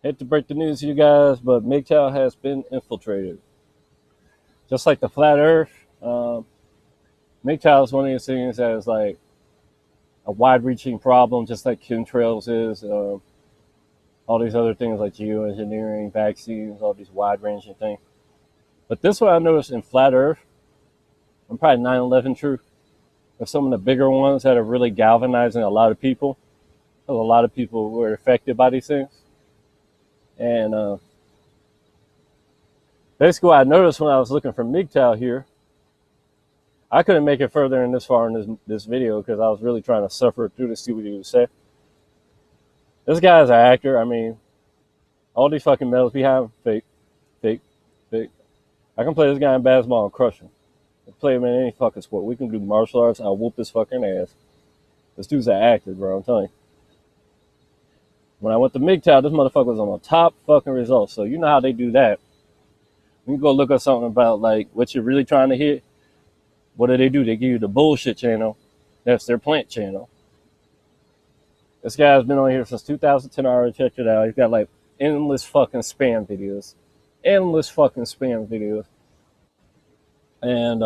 Hate to break the news to you guys, but mgtow has been infiltrated. Just like the flat Earth, mgtow is one of these things that is like a wide-reaching problem, just like chemtrails is. All these other things like geoengineering, vaccines, all these wide-ranging things. But this one I noticed in flat Earth, and probably 9/11 truth, are some of the bigger ones that are really galvanizing a lot of people. A lot of people were affected by these things. And basically, what I noticed when I was looking for mgtow here, I couldn't make it further in this far in this video because I was really trying to suffer through to see what he would say. This guy's an actor. I mean, all these fucking medals behind him, fake, fake, fake. I can play this guy in basketball and crush him. I can play him in any fucking sport. We can do martial arts. I'll whoop his fucking ass. This dude's an actor, bro. I'm telling you. When I went to mgtow, this motherfucker was on the top fucking results. So you know how they do that. You can go look up something about like what you're really trying to hit. What do? They give you the bullshit channel. That's their plant channel. This guy's been on here since 2010. I already checked it out. He's got like endless fucking spam videos. Endless fucking spam videos. And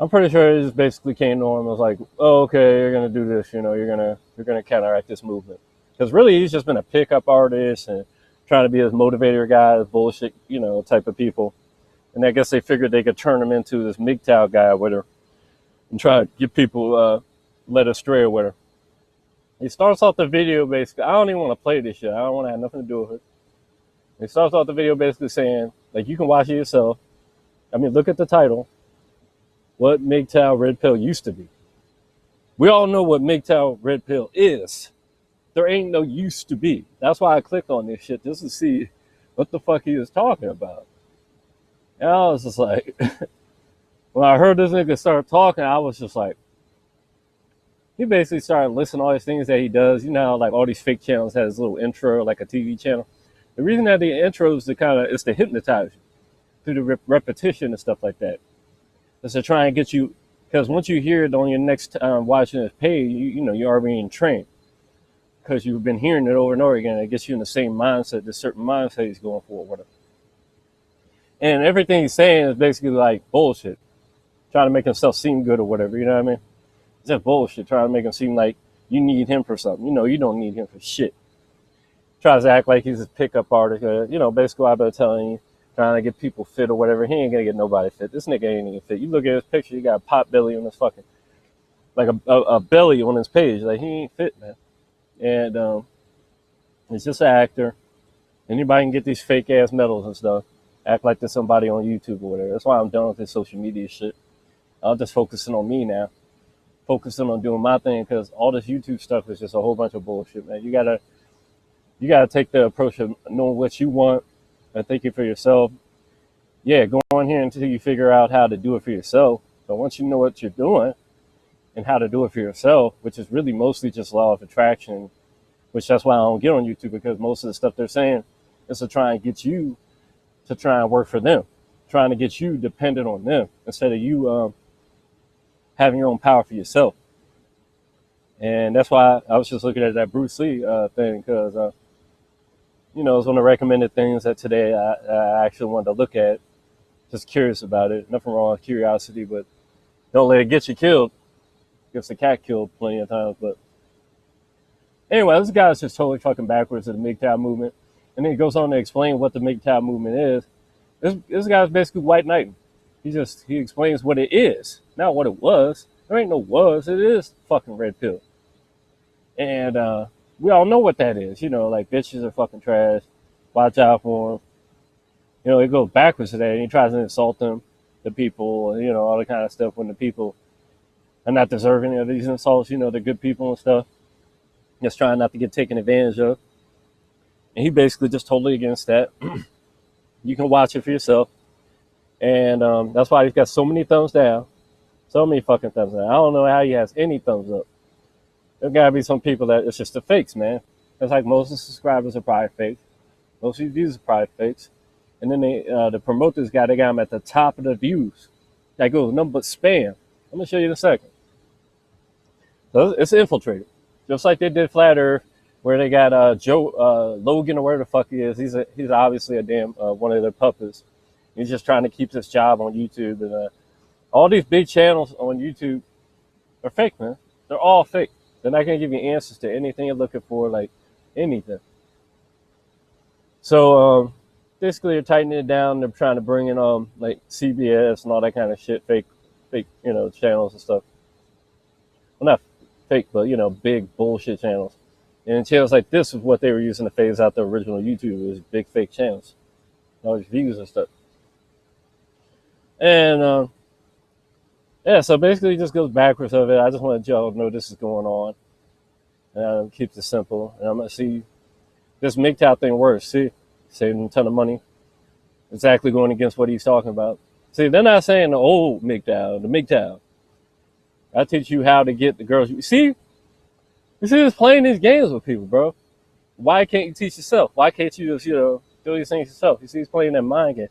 I'm pretty sure he just basically came to him and was like, oh, okay, you're gonna do this, you know, you're gonna counteract this movement. Because really he's just been a pickup artist and trying to be this motivator guy, this bullshit, you know, type of people. And I guess they figured they could turn him into this mgtow guy with her and try to get people led astray with her. He starts off the video basically, I don't even want to play this shit. I don't want to have nothing to do with it. He starts off the video basically saying, like, you can watch it yourself. I mean, look at the title. What mgtow red pill used to be. We all know what mgtow red pill is. There ain't no used to be. That's why I clicked on this shit, just to see what the fuck he was talking about. And I was just like, when I heard this nigga start talking, I was just like, he basically started listing all these things that he does. You know how like all these fake channels have this little intro, like a TV channel. The reason that the intro is is to hypnotize you through the repetition and stuff like that. Is to try and get you, because once you hear it on your next time watching this page, you know, you're already trained. Because you've been hearing it over and over again, it gets you in the same mindset, this certain mindset he's going for, whatever. And everything he's saying is basically like bullshit, trying to make himself seem good or whatever, you know what I mean? It's just bullshit, trying to make him seem like you need him for something. You know, you don't need him for shit. Tries to act like he's a pickup artist, you know, basically I've been telling you, trying to get people fit or whatever. He ain't gonna get nobody fit. This nigga ain't even fit. You look at his picture, he got a pot belly on his fucking, like a belly on his page. Like, he ain't fit, man. And he's just an actor. Anybody can get these fake ass medals and stuff. Act like there's somebody on YouTube or whatever. That's why I'm done with this social media shit. I'm just focusing on me now. Focusing on doing my thing, because all this YouTube stuff is just a whole bunch of bullshit, man. You gotta take the approach of knowing what you want and thinking for yourself. Yeah, go on here until you figure out how to do it for yourself. But once you know what you're doing and how to do it for yourself, which is really mostly just law of attraction, which that's why I don't get on YouTube, because most of the stuff they're saying is to try and get you to try and work for them, trying to get you dependent on them instead of you having your own power for yourself. And that's why I was just looking at that Bruce Lee thing, because you know, it's one of the recommended things that today I actually wanted to look at. Just curious about it. Nothing wrong with curiosity, but don't let it get you killed. Gets the cat killed plenty of times. But anyway, this guy's just totally fucking backwards of the mgtow movement. And then he goes on to explain what the mgtow movement is. This guy's basically white knighting. He explains what it is, not what it was. There ain't no was. It is fucking red pill. And we all know what that is. You know, like, bitches are fucking trash. Watch out for them. You know, it goes backwards to that, and he tries to insult them, the people, you know, all the kind of stuff when the people are not deserving of these insults. You know, they're good people and stuff. Just trying not to get taken advantage of. And he basically just totally against that. You can watch it for yourself. And that's why he's got so many thumbs down. So many fucking thumbs down. I don't know how he has any thumbs up. There's got to be some people that it's just the fakes, man. It's like most of the subscribers are probably fakes. Most of the views are probably fakes. And then they to promote this guy, they got him at the top of the views. That goes nothing but spam. I'm going to show you in a second. So it's infiltrated. Just like they did Flat Earth, where they got Joe Logan or whatever the fuck he is. He's obviously a damn one of their puppets. He's just trying to keep his job on YouTube, and all these big channels on YouTube are fake, man. They're all fake. They're not gonna give you answers to anything you're looking for, like anything. So basically, they're tightening it down. They're trying to bring in like CBS and all that kind of shit, fake, channels and stuff. Well, not fake, but big bullshit channels. And channels like this is what they were using to phase out the original YouTube. It was big fake channels, all these views and stuff. And yeah, so basically, it just goes backwards of it. I just want y'all to know this is going on, and keep it simple. And I'm gonna see this mgtow thing works. See, saving a ton of money. Exactly going against what he's talking about. See, they're not saying the old mgtow, the mgtow. I teach you how to get the girls. You see this playing these games with people, bro. Why can't you teach yourself? Why can't you just, do these things yourself? You see, he's playing that mind game.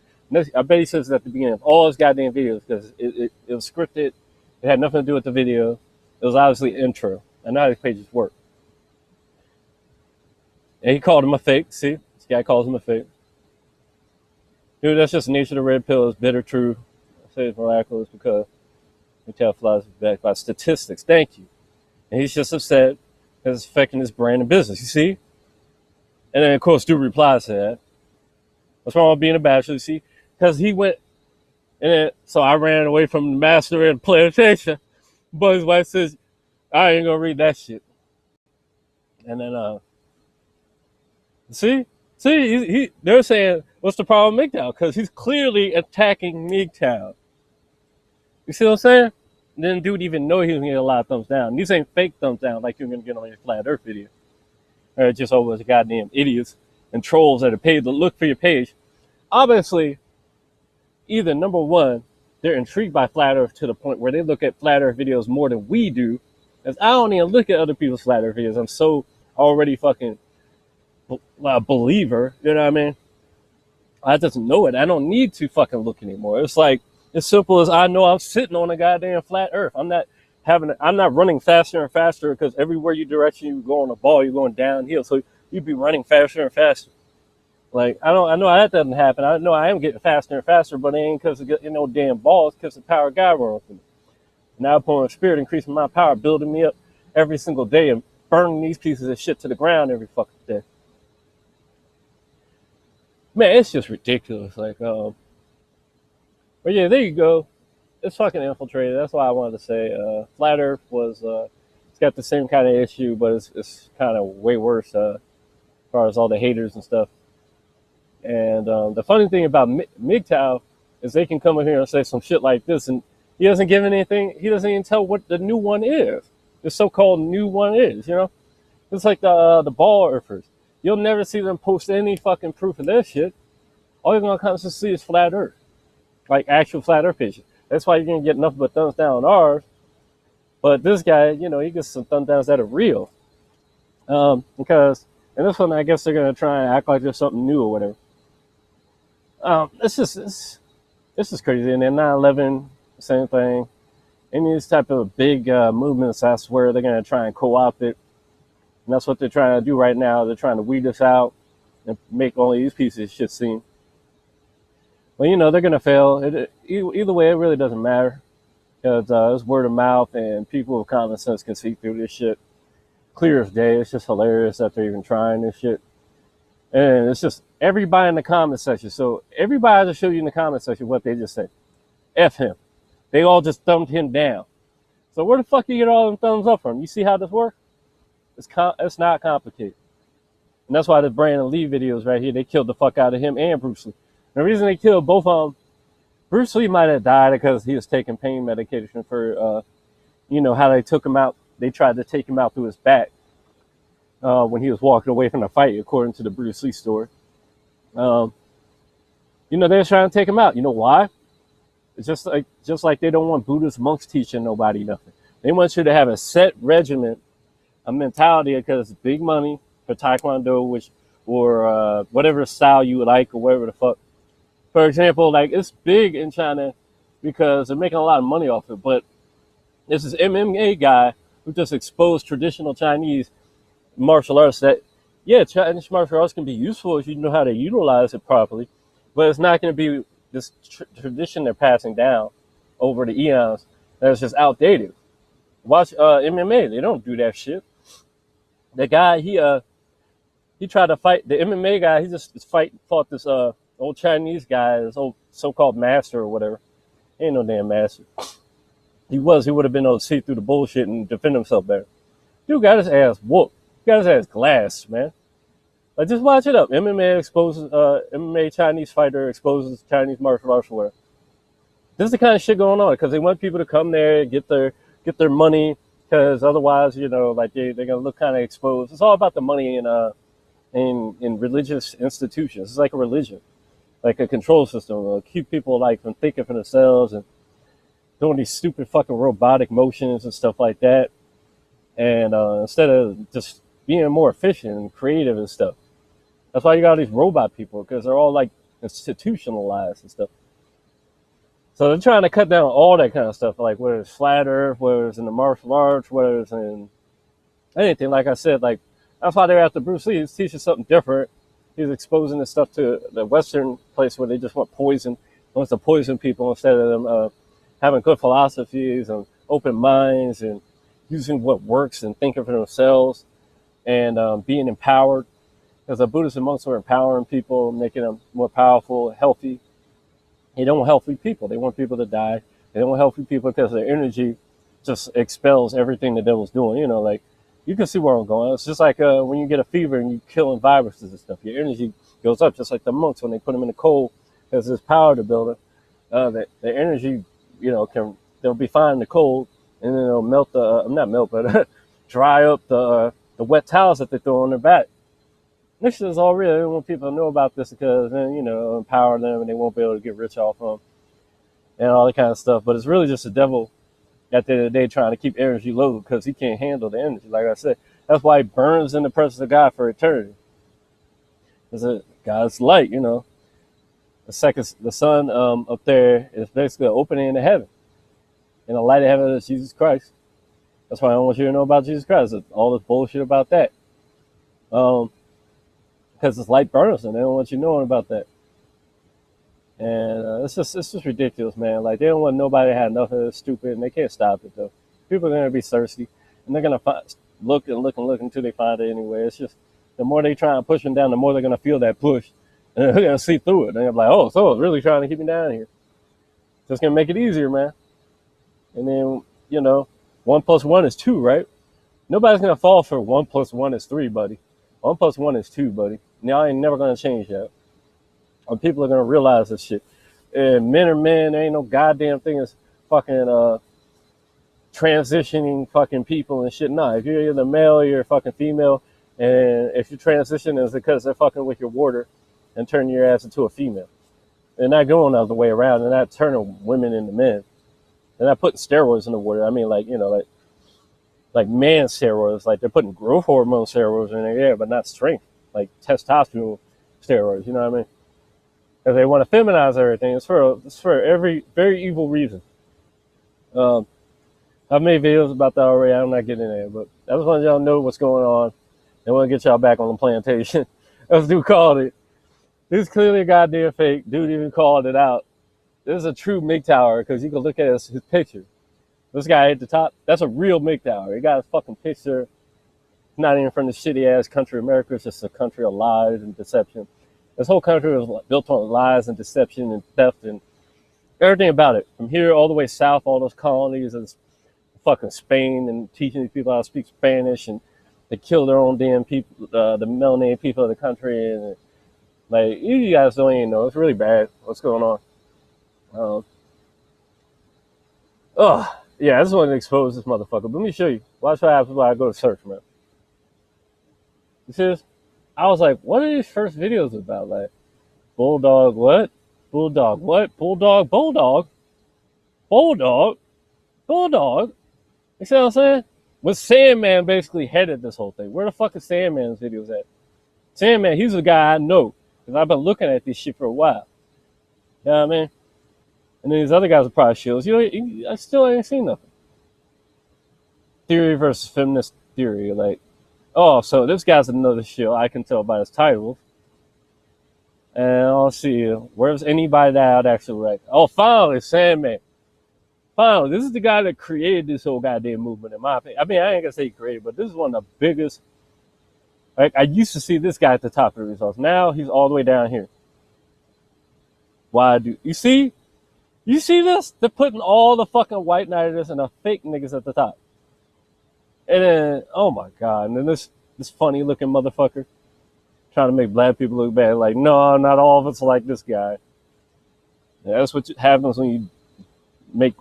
I bet he says it at the beginning of all his goddamn videos because it was scripted. It had nothing to do with the video. It was obviously intro. And now his pages work. And he called him a fake. See, this guy calls him a fake. Dude, that's just the nature of the red pill. It's bitter true. I say it's miraculous because mgtow flies back by statistics. Thank you. And he's just upset because it's affecting his brand and business. You see? And then, of course, dude replies to that. What's wrong with being a bachelor? You see? Because he went, and then, so I ran away from the master and plantation. But his wife says, I ain't going to read that shit. And then, see, they're saying, what's the problem with mgtow? Because he's clearly attacking mgtow. You see what I'm saying? Then dude even know he was going to get a lot of thumbs down. These ain't fake thumbs down like you're going to get on your flat earth video. Or just over the goddamn idiots and trolls that are paid to look for your page. Obviously, either number one, they're intrigued by flat earth to the point where they look at flat earth videos more than we do. Because I don't even look at other people's flat earth videos. I'm so already fucking a believer, you know what I mean? I just know it. I don't need to fucking look anymore. It's like as simple as I know I'm sitting on a goddamn flat earth. I'm not running faster and faster because everywhere you direction you go on a ball, you're going downhill. So you'd be running faster and faster. Like I know that doesn't happen. I know I am getting faster and faster, but it ain't because of damn balls, because the power of God runs through me. Now upon the spirit increasing my power, building me up every single day and burning these pieces of shit to the ground every fucking day. Man, it's just ridiculous. Like, but yeah, there you go. It's fucking infiltrated. That's why I wanted to say flat earth was it's got the same kind of issue, but it's kind of way worse as far as all the haters and stuff. And the funny thing about mgtow is they can come in here and say some shit like this, and he doesn't give anything. He doesn't even tell what the new one is. The so-called new one is. It's like the ball earthers. You'll never see them post any fucking proof of their shit. All you're gonna constantly see is flat earth, like actual flat earth pictures. That's why you're gonna get nothing but thumbs down on ours. But this guy, he gets some thumbs downs that are real. Because in this one, I guess they're gonna try and act like there's something new or whatever. This is crazy. And then 9/11, same thing. Any of these type of big movements, I swear they're gonna try and co-opt it. And that's what they're trying to do right now. They're trying to weed us out and make all these pieces of shit seen. Well, they're going to fail. Either way, it really doesn't matter. Because it's word of mouth and people with common sense can see through this shit. Clear as day. It's just hilarious that they're even trying this shit. And it's just everybody in the comment section. So everybody will show you in the comment section what they just said. F him. They all just thumbed him down. So where the fuck do you get all them thumbs up from? You see how this works? It's not complicated. And that's why the Brandon Lee videos right here, they killed the fuck out of him and Bruce Lee. And the reason they killed both of them, Bruce Lee might have died because he was taking pain medication for, how they took him out. They tried to take him out through his back when he was walking away from the fight, according to the Bruce Lee story. They were trying to take him out. You know why? It's just like they don't want Buddhist monks teaching nobody nothing. They want you to have a set regimen, a mentality, because it's big money for Taekwondo, or whatever style you would like, or whatever the fuck. For example, like it's big in China because they're making a lot of money off it. But this is MMA guy who just exposed traditional Chinese martial arts that, yeah, Chinese martial arts can be useful if you know how to utilize it properly, but it's not going to be this tradition they're passing down over the eons that's just outdated. Watch MMA; they don't do that shit. The guy he tried to fight the MMA guy. He just fought this old Chinese guy, this old so-called master or whatever. He ain't no damn master. He would have been able to see through the bullshit and defend himself better. Dude got his ass whooped. He got his ass glassed, man. Like, just watch it up. MMA Chinese fighter exposes Chinese martial arts wear. This is the kind of shit going on because they want people to come there, get their money, because otherwise, like they're gonna look kind of exposed. It's all about the money in religious institutions. It's like a religion, like a control system. It'll keep people like from thinking for themselves and doing these stupid fucking robotic motions and stuff like that. And instead of just being more efficient and creative and stuff. That's why you got these robot people, because they're all like institutionalized and stuff. So they're trying to cut down all that kind of stuff, like whether it's flat earth, whether it's in the martial arts, whether it's in anything. Like I said, like that's why they're after Bruce Lee. He's teaching something different. He's exposing this stuff to the Western place where they just want poison, wants to poison people instead of them having good philosophies and open minds and using what works and thinking for themselves and being empowered. Because the Buddhists and monks are empowering people, making them more powerful, healthy. They don't want healthy people. They want people to die. They don't want healthy people because their energy just expels everything the devil's doing. Like, you can see where I'm going. It's just like when you get a fever and you're killing viruses and stuff. Your energy goes up, just like the monks when they put them in the cold. There's this power to build it. The energy, they'll be fine in the cold, and then it'll melt not melt, but dry up the wet towels that they throw on their back. This shit is all real. I don't want people to know about this because then, empower them and they won't be able to get rich off them and all that kind of stuff. But it's really just the devil at the end of the day trying to keep energy low because he can't handle the energy. Like I said, that's why he burns in the presence of God for eternity. Because God's light, the sun up there is basically an opening into heaven. And the light of heaven is Jesus Christ. That's why I don't want you to know about Jesus Christ. All this bullshit about that. Because it's light burns and they don't want you knowing about that. And it's just ridiculous, man. Like, they don't want nobody to have nothing that's stupid, and they can't stop it, though. People are going to be thirsty, and they're going to look until they find it anyway. It's just, the more they try and push them down, the more they're going to feel that push, and they're going to see through it. And they're like, oh, so it's really trying to keep me down here. So it's going to make it easier, man. And then, 1 + 1 is 2, right? Nobody's going to fall for 1 + 1 is 3, buddy. 1 + 1 is 2, buddy. Now I ain't never going to change that. Or people are going to realize this shit. And men are men. There ain't no goddamn thing as fucking transitioning fucking people and shit. Nah, if you're either male or you're fucking female, and if you transition, it's because they're fucking with your water and turning your ass into a female. They're not going the other way around. They're not turning women into men. They're not putting steroids in the water. I mean, like man steroids. Like, they're putting growth hormone steroids in there, but not strength. Like testosterone steroids, you know what I mean? Because they want to feminize everything. It's for every very evil reason. I've made videos about that already. I'm not getting in there, but I just want y'all to know what's going on. I want to get y'all back on the plantation. As dude called it. This is clearly a goddamn fake. Dude even called it out. This is a true MGTower because you can look at his picture. This guy at the top, that's a real MGTower. He got his fucking picture. Not even from the shitty ass country America. It's just a country of lies and deception. This whole country was built on lies and deception and theft and everything about it. From here all the way south, all those colonies and fucking Spain and teaching these people how to speak Spanish, and they kill their own damn people, the melanated people of the country. And like, you guys don't even know. It's really bad what's going on. Yeah, I just wanted to expose this motherfucker. But let me show you. Watch what happens when I go to search, man. You see this? I was like, what are these first videos about? Like, bulldog what? Bulldog what? Bulldog, bulldog? Bulldog? Bulldog? You see what I'm saying? With Sandman basically headed this whole thing. Where the fuck is Sandman's videos at? Sandman, he's a guy I know. Because I've been looking at this shit for a while. You know what I mean? And then these other guys are probably shills. I still ain't seen nothing. Theory versus feminist theory. Like, Oh, so this guy's another shill. I can tell by his title. And let's see, where's anybody that I'd actually like? Oh, finally, Sandman. Finally, this is the guy that created this whole goddamn movement, in my opinion. I mean, I ain't gonna say he created, but this is one of the biggest. Like, I used to see this guy at the top of the results. Now he's all the way down here. Why do you see? You see this? They're putting all the fucking white knighters and the fake niggas at the top. And then, oh my god! And then this funny looking motherfucker trying to make black people look bad. Like, no, not all of us like this guy. And that's what happens when you make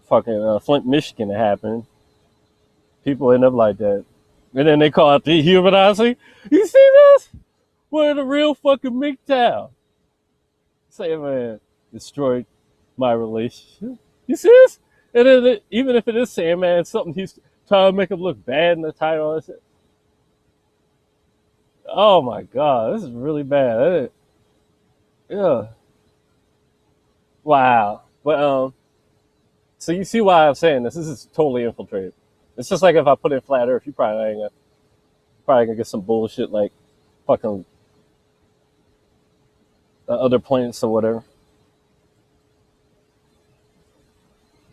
fucking Flint, Michigan happen. People end up like that. And then they call it dehumanizing. You see this? We're the real fucking mgtow. Say, man, destroyed my relationship. You see this? And then even if it is Sandman, something he's trying to make him look bad in the title. Oh my god, this is really bad. Yeah. Wow. But so you see why I'm saying this. This is totally infiltrated. It's just like if I put in flat Earth, you probably gonna get some bullshit like fucking other planets or whatever.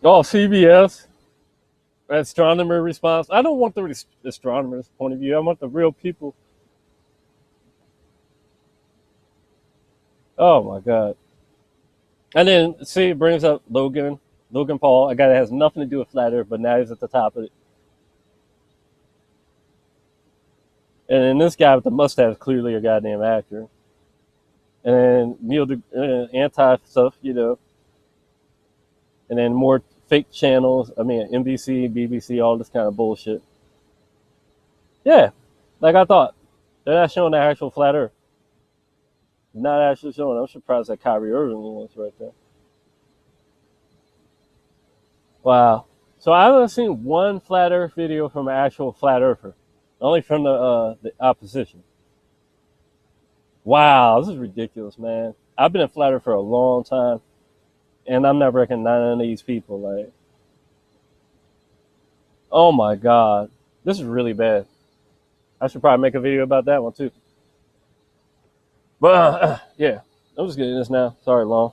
Oh, CBS astronomer response. I don't want the astronomer's point of view. I want the real people. Oh my god. And then see, it brings up Logan Paul, a guy that has nothing to do with flat Earth, but now he's at the top of it. And then this guy with the mustache is clearly a goddamn actor. And then Neil anti stuff, you know. And then more fake channels. I mean, NBC, BBC, all this kind of bullshit. Yeah, like I thought. They're not showing the actual flat Earth. Not actually showing. I'm surprised that Kyrie Irving was right there. Wow. So I haven't seen one flat Earth video from an actual flat earther, only from the opposition. Wow, this is ridiculous, man. I've been a flat Earth for a long time, and I'm not recognizing none of these people. Like, oh my god, this is really bad. I should probably make a video about that one too. But yeah, I'm just getting this now. Sorry, long.